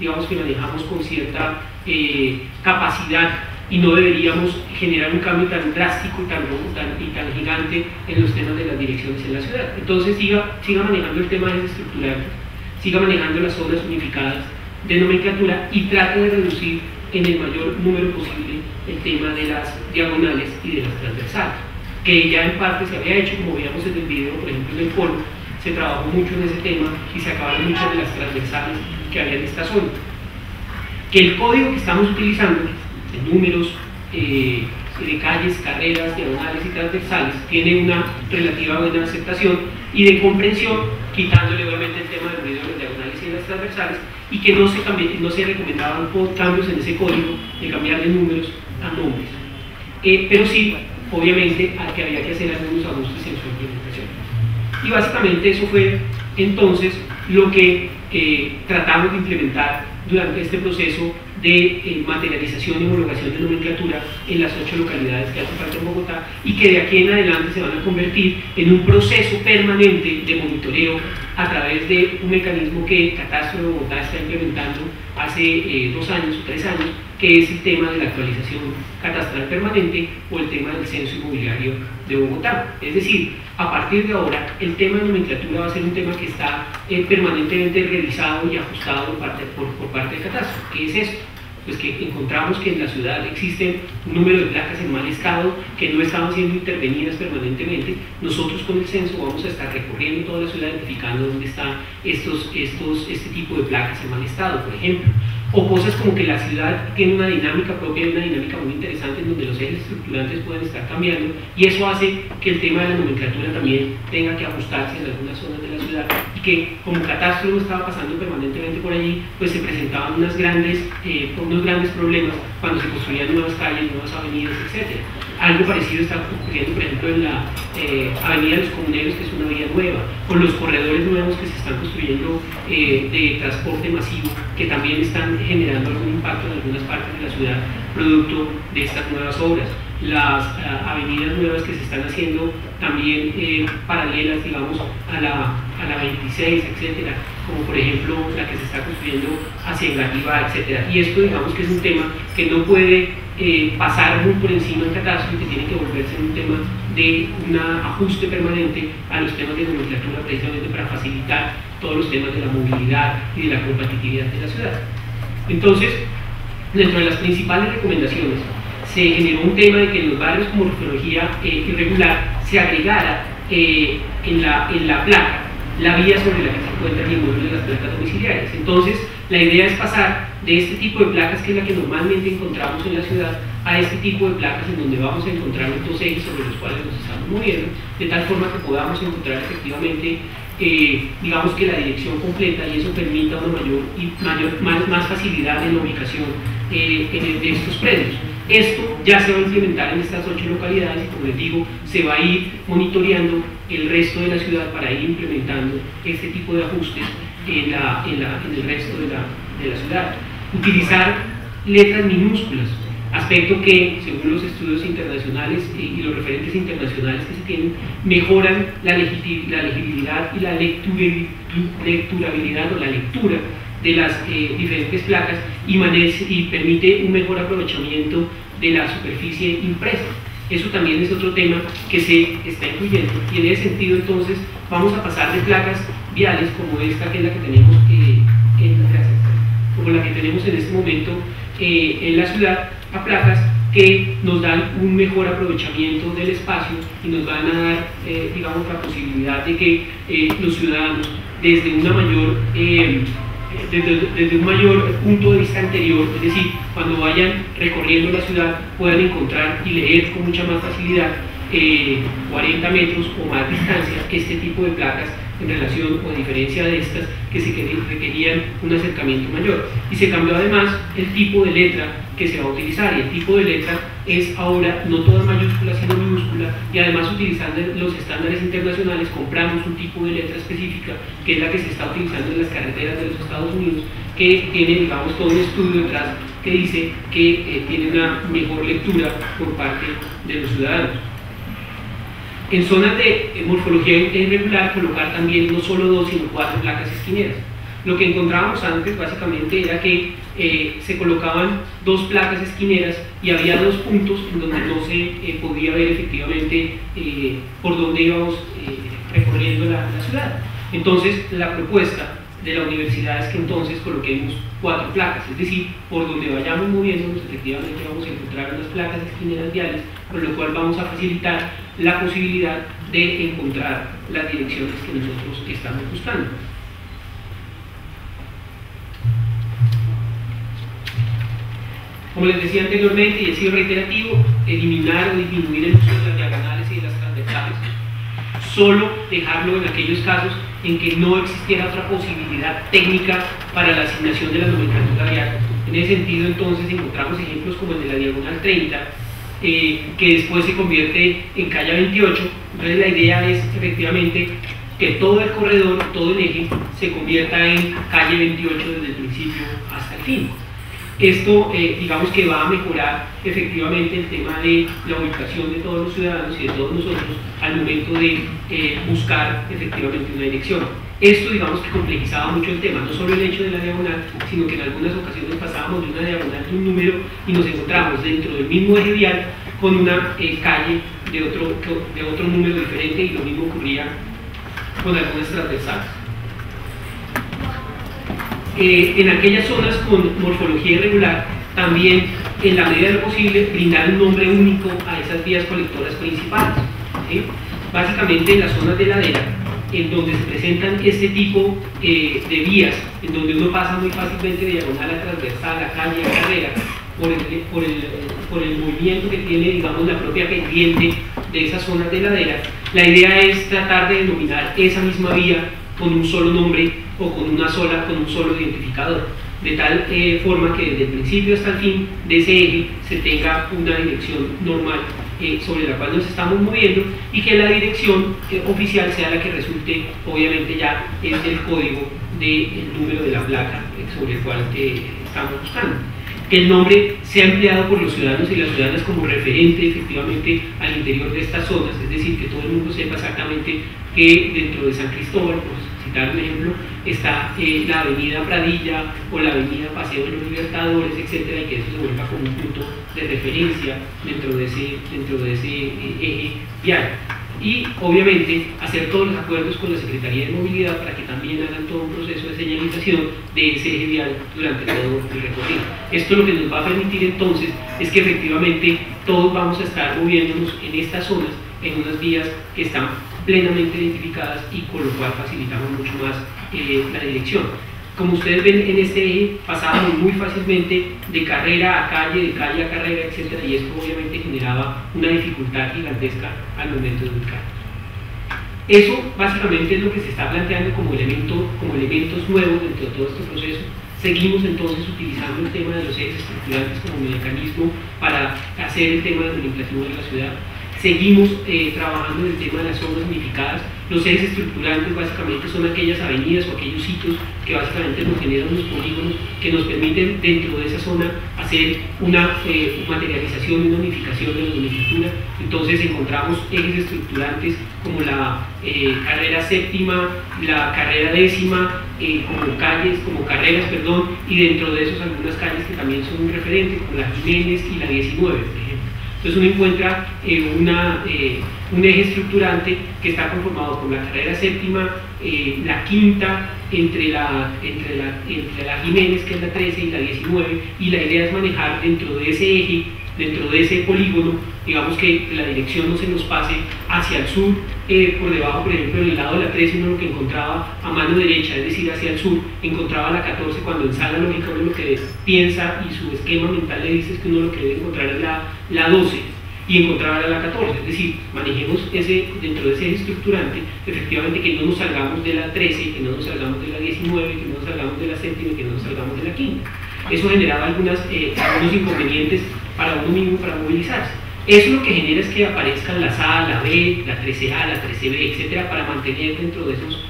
digamos que manejamos con cierta capacidad y no deberíamos generar un cambio tan drástico y tan gigante en los temas de las direcciones en la ciudad. Entonces siga manejando el tema estructural, siga manejando las obras unificadas de nomenclatura y trate de reducir en el mayor número posible el tema de las diagonales y de las transversales, que ya en parte se había hecho, como veíamos en el video, por ejemplo en el foro, se trabajó mucho en ese tema y se acabaron muchas de las transversales que había en esta zona. Que el código que estamos utilizando, de números, de calles, carreras, diagonales y transversales, tiene una relativa buena aceptación y de comprensión, quitándole obviamente el tema del ruido de las diagonales y de las transversales, y que no se recomendaban cambios en ese código de cambiar de números a nombres. Pero sí, obviamente, que había que hacer algunos ajustes en su implementación. Y básicamente eso fue entonces lo que tratamos de implementar durante este proceso de materialización y homologación de nomenclatura en las 8 localidades que hacen falta en Bogotá y que de aquí en adelante se van a convertir en un proceso permanente de monitoreo a través de un mecanismo que Catastro de Bogotá está implementando hace 2 años o 3 años, que es el tema de la actualización catastral permanente o el tema del censo inmobiliario de Bogotá. Es decir, a partir de ahora el tema de nomenclatura va a ser un tema que está permanentemente revisado y ajustado por parte de Catastro. ¿Qué es esto? Pues que encontramos que en la ciudad existen un número de placas en mal estado que no estaban siendo intervenidas permanentemente. Nosotros con el censo vamos a estar recorriendo toda la ciudad identificando dónde están este tipo de placas en mal estado, por ejemplo. O cosas como que la ciudad tiene una dinámica propia y una dinámica muy interesante en donde los ejes estructurantes pueden estar cambiando, y eso hace que el tema de la nomenclatura también tenga que ajustarse en algunas zonas de la ciudad, y que como Catastro no estaba pasando permanentemente por allí, pues se presentaban unos grandes problemas cuando se construían nuevas calles, nuevas avenidas, etc. Algo parecido está ocurriendo, por ejemplo, en la Avenida de los Comuneros, que es una vía nueva, o los corredores nuevos que se están construyendo de transporte masivo, que también están generando algún impacto en algunas partes de la ciudad producto de estas nuevas obras. Las avenidas nuevas que se están haciendo también paralelas, digamos, a la 26, etcétera, como por ejemplo la que se está construyendo hacia Engativá, etcétera. Y esto, digamos, que es un tema que no puede pasar muy por encima en Catastro y que tiene que volverse en un tema de un ajuste permanente a los temas de nomenclatura, precisamente para facilitar todos los temas de la movilidad y de la competitividad de la ciudad. Entonces, dentro de las principales recomendaciones, se generó un tema de que en los barrios con morfología irregular se agregara en la placa la vía sobre la que se encuentra el inmueble de las placas domiciliarias. Entonces, la idea es pasar de este tipo de placas, que es la que normalmente encontramos en la ciudad, a este tipo de placas en donde vamos a encontrar los 2 ejes sobre los cuales nos estamos moviendo, de tal forma que podamos encontrar efectivamente digamos que la dirección completa, y eso permita una más facilidad en la ubicación de estos predios. Esto ya se va a implementar en estas 8 localidades y, como les digo, se va a ir monitoreando el resto de la ciudad para ir implementando este tipo de ajustes en el resto de la ciudad. Utilizar letras minúsculas, aspecto que, según los estudios internacionales y los referentes internacionales que se tienen, mejoran la legibilidad y la lecturabilidad o la lectura de las diferentes placas y permite un mejor aprovechamiento de la superficie impresa. Eso también es otro tema que se está incluyendo, y en ese sentido entonces vamos a pasar de placas viales como esta, que es la que tenemos como la que tenemos en este momento en la ciudad, a placas que nos dan un mejor aprovechamiento del espacio y nos van a dar, digamos, la posibilidad de que los ciudadanos desde un mayor punto de vista anterior, es decir, cuando vayan recorriendo la ciudad, puedan encontrar y leer con mucha más facilidad 40 metros o más distancia este tipo de placas, en relación o a diferencia de estas que se requerían un acercamiento mayor. Y se cambió además el tipo de letra que se va a utilizar, y el tipo de letra es ahora no toda mayúscula sino minúscula, y además, utilizando los estándares internacionales, compramos un tipo de letra específica que es la que se está utilizando en las carreteras de los Estados Unidos, que tiene, digamos, todo un estudio detrás que dice que tiene una mejor lectura por parte de los ciudadanos. En zonas de morfología irregular, colocar también no solo 2 sino 4 placas esquineras. Lo que encontrábamos antes básicamente era que se colocaban dos placas esquineras y había dos puntos en donde no se podía ver efectivamente por dónde íbamos recorriendo la ciudad. Entonces la propuesta de la universidad es que entonces coloquemos 4 placas, es decir, por donde vayamos moviéndonos efectivamente vamos a encontrar unas placas esquineras viales, con lo cual vamos a facilitar la posibilidad de encontrar las direcciones que nosotros estamos buscando. Como les decía anteriormente, y he sido reiterativo, eliminar o disminuir el uso de las diagonales y de las transversales, solo dejarlo en aquellos casos en que no existiera otra posibilidad técnica para la asignación de la nomenclatura vial. En ese sentido, entonces, encontramos ejemplos como el de la diagonal 30, que después se convierte en calle 28. Entonces la idea es efectivamente que todo el corredor, todo el eje, se convierta en calle 28 desde el principio hasta el fin. Esto, digamos que va a mejorar efectivamente el tema de la ubicación de todos los ciudadanos y de todos nosotros al momento de buscar efectivamente una dirección. Esto, digamos que complejizaba mucho el tema, no solo el hecho de la diagonal, sino que en algunas ocasiones pasábamos de una diagonal de un número y nos encontramos dentro del mismo eje vial con una calle de otro número diferente, y lo mismo ocurría con algunas transversales. En aquellas zonas con morfología irregular, también en la medida de lo posible brindar un nombre único a esas vías colectoras principales, ¿sí? Básicamente en las zonas de ladera, en donde se presentan este tipo de vías, en donde uno pasa muy fácilmente de diagonal a transversal, a calle, a carrera, por el movimiento que tiene, digamos, la propia pendiente de esas zonas de ladera. La idea es tratar de denominar esa misma vía con un solo nombre o con un solo identificador, de tal forma que desde el principio hasta el fin de ese eje se tenga una dirección normal sobre la cual nos estamos moviendo, y que la dirección oficial sea la que resulte obviamente ya es el código del número de la placa sobre el cual estamos buscando. Que el nombre sea empleado por los ciudadanos y las ciudadanas como referente efectivamente al interior de estas zonas, es decir, que todo el mundo sepa exactamente que dentro de San Cristóbal, por citar un ejemplo, está la avenida Pradilla o la avenida Paseo de los Libertadores, etcétera, y que eso se vuelva como un punto de referencia dentro de ese eje vial. Y obviamente hacer todos los acuerdos con la Secretaría de Movilidad para que también hagan todo un proceso de señalización de ese eje vial durante todo el recorrido. Esto lo que nos va a permitir entonces es que efectivamente todos vamos a estar moviéndonos en estas zonas, en unas vías que están plenamente identificadas, y con lo cual facilitamos mucho más la dirección. Como ustedes ven en este eje, pasábamos muy fácilmente de carrera a calle, de calle a carrera, etc. Y esto obviamente generaba una dificultad gigantesca al momento de ubicar. Eso básicamente es lo que se está planteando como elementos nuevos dentro de todo este proceso. Seguimos entonces utilizando el tema de los ejes estructurantes como mecanismo para hacer el tema del nomenclatura de la ciudad. Seguimos trabajando en el tema de las zonas unificadas. Los ejes estructurantes básicamente son aquellas avenidas o aquellos sitios que básicamente nos generan unos polígonos que nos permiten dentro de esa zona hacer una materialización y una unificación de la nomenclatura. Entonces encontramos ejes estructurantes como la carrera séptima, la carrera décima, como carreras, y dentro de esos algunas calles que también son un referente, como la Jiménez y la 19, por ejemplo. Entonces uno encuentra un eje estructurante que está conformado por la carrera séptima, la quinta, entre la Jiménez, que es la 13, y la 19, y la idea es manejar dentro de ese eje, dentro de ese polígono, digamos que la dirección no se nos pase hacia el sur, por debajo, por ejemplo, en el lado de la 13 uno lo que encontraba a mano derecha, es decir, hacia el sur, encontraba la 14, cuando en sala lógica uno lo que piensa y su esquema mental le dice es que uno lo que debe encontrar es la 12, y encontrar la 14, es decir, manejemos dentro de ese eje estructurante, efectivamente que no nos salgamos de la 13, que no nos salgamos de la 19, que no nos salgamos de la séptima, que no nos salgamos de la quinta. Eso generaba algunos inconvenientes para uno mismo para movilizarse. Eso lo que genera es que aparezcan la A, la B, la 13A, la 13B, etcétera, para mantener dentro de esos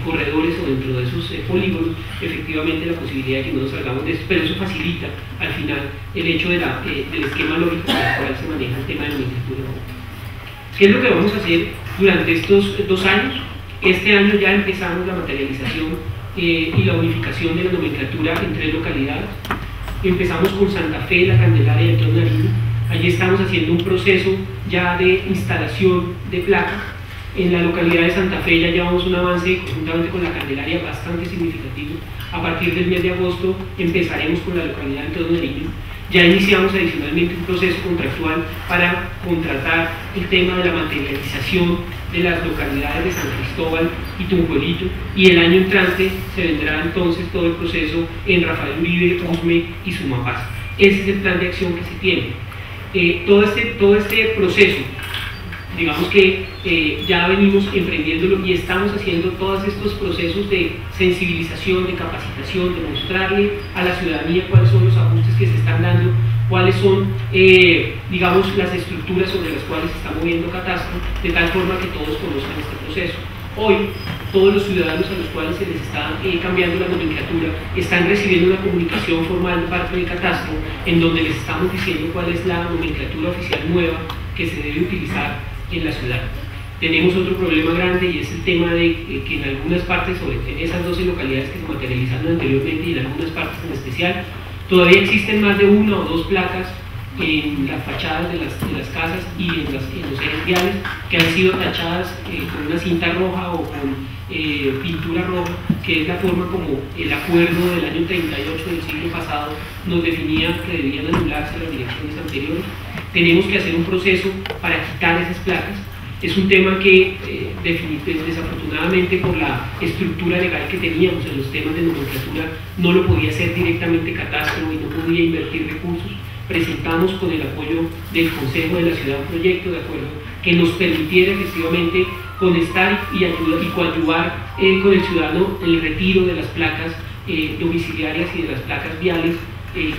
corredores o dentro de esos polígonos efectivamente la posibilidad de que no nos salgamos de eso, pero eso facilita al final el hecho del esquema lógico con el cual se maneja el tema de la nomenclatura. ¿Qué es lo que vamos a hacer durante estos 2 años? Este año ya empezamos la materialización y la unificación de la nomenclatura en 3 localidades. Empezamos con Santa Fe, La Candelaria y Antonio Nariño. Allí estamos haciendo un proceso ya de instalación de placas. En la localidad de Santa Fe ya llevamos un avance conjuntamente con La Candelaria bastante significativo. A partir del mes de agosto empezaremos con la localidad de Antonio Nariño. Ya iniciamos adicionalmente un proceso contractual para contratar el tema de la materialización de las localidades de San Cristóbal y Tunjuelito, y el año entrante se vendrá entonces todo el proceso en Rafael Uribe, Usme y Sumapaz. Ese es el plan de acción que se tiene. Todo este proceso, digamos que ya venimos emprendiéndolo y estamos haciendo todos estos procesos de sensibilización, de capacitación, de mostrarle a la ciudadanía cuáles son los ajustes que se están dando, cuáles son, digamos, las estructuras sobre las cuales se está moviendo Catastro, de tal forma que todos conozcan este proceso. Hoy, todos los ciudadanos a los cuales se les está cambiando la nomenclatura están recibiendo una comunicación formal de parte del Catastro en donde les estamos diciendo cuál es la nomenclatura oficial nueva que se debe utilizar en la ciudad. Tenemos otro problema grande y es el tema de que en algunas partes, sobre esas 12 localidades que se materializaron anteriormente y en algunas partes en especial, todavía existen más de 1 o 2 placas en las fachadas de las casas y en los ejes viales que han sido tachadas con una cinta roja o con pintura roja, que es la forma como el acuerdo del año 38 del siglo pasado nos definía que debían anularse las direcciones anteriores. Tenemos que hacer un proceso para quitar esas placas. Es un tema que desafortunadamente por la estructura legal que teníamos en los temas de nomenclatura no lo podía hacer directamente Catastro y no podía invertir recursos. Presentamos con el apoyo del Consejo de la Ciudad un proyecto de acuerdo que nos permitiera efectivamente conectar y coadyuvar con el ciudadano el retiro de las placas domiciliarias y de las placas viales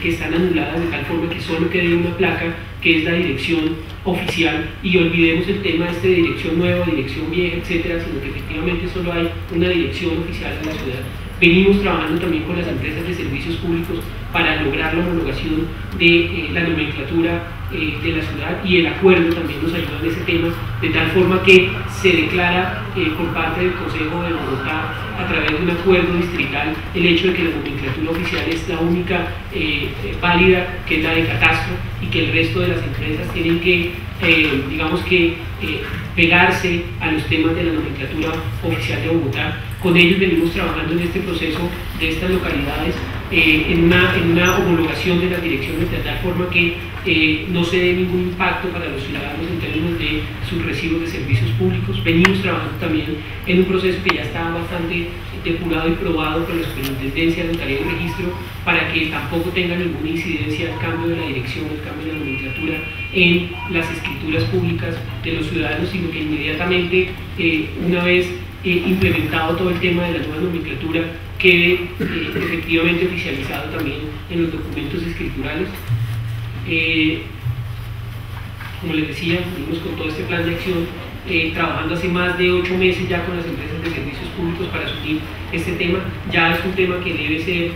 que están anuladas, de tal forma que solo quede una placa que es la dirección oficial, y olvidemos el tema de dirección nueva, dirección vieja, etcétera, sino que efectivamente solo hay una dirección oficial de la ciudad. Venimos trabajando también con las empresas de servicios públicos para lograr la homologación de la nomenclatura de la ciudad, y el acuerdo también nos ayuda en ese tema, de tal forma que se declara por parte del Consejo de Bogotá, a través de un acuerdo distrital, el hecho de que la nomenclatura oficial es la única válida, que es la de Catastro, y que el resto de las empresas tienen que, digamos que, pegarse a los temas de la nomenclatura oficial de Bogotá. Con ellos venimos trabajando en este proceso de estas localidades, en una homologación de las direcciones, de tal forma que no se dé ningún impacto para los ciudadanos en términos de sus recibos de servicios públicos. Venimos trabajando también en un proceso que ya está bastante depurado y probado con la Superintendencia de Notaría y Registro, para que tampoco tenga ninguna incidencia el cambio de la dirección, el cambio de la nomenclatura en las escrituras públicas de los ciudadanos, sino que inmediatamente, una vez implementado todo el tema de la nueva nomenclatura, quede efectivamente oficializado también en los documentos escriturales. Como les decía, venimos con todo este plan de acción, trabajando hace más de 8 meses ya con las empresas de servicios públicos para asumir este tema. Ya es un tema que debe ser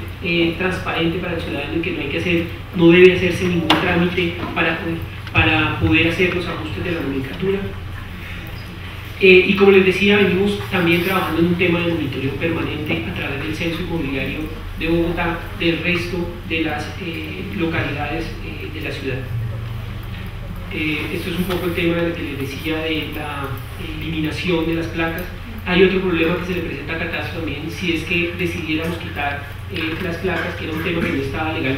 transparente para el ciudadano y que no debe hacerse ningún trámite para poder hacer los ajustes de la nomenclatura. Y como les decía, venimos también trabajando en un tema de monitoreo permanente a través del Censo Inmobiliario de Bogotá del resto de las localidades de la ciudad. Esto es un poco el tema que les decía de la eliminación de las placas. Hay otro problema que se le presenta a Catastro también, si es que decidiéramos quitar las placas, que era un tema que no estaba legalmente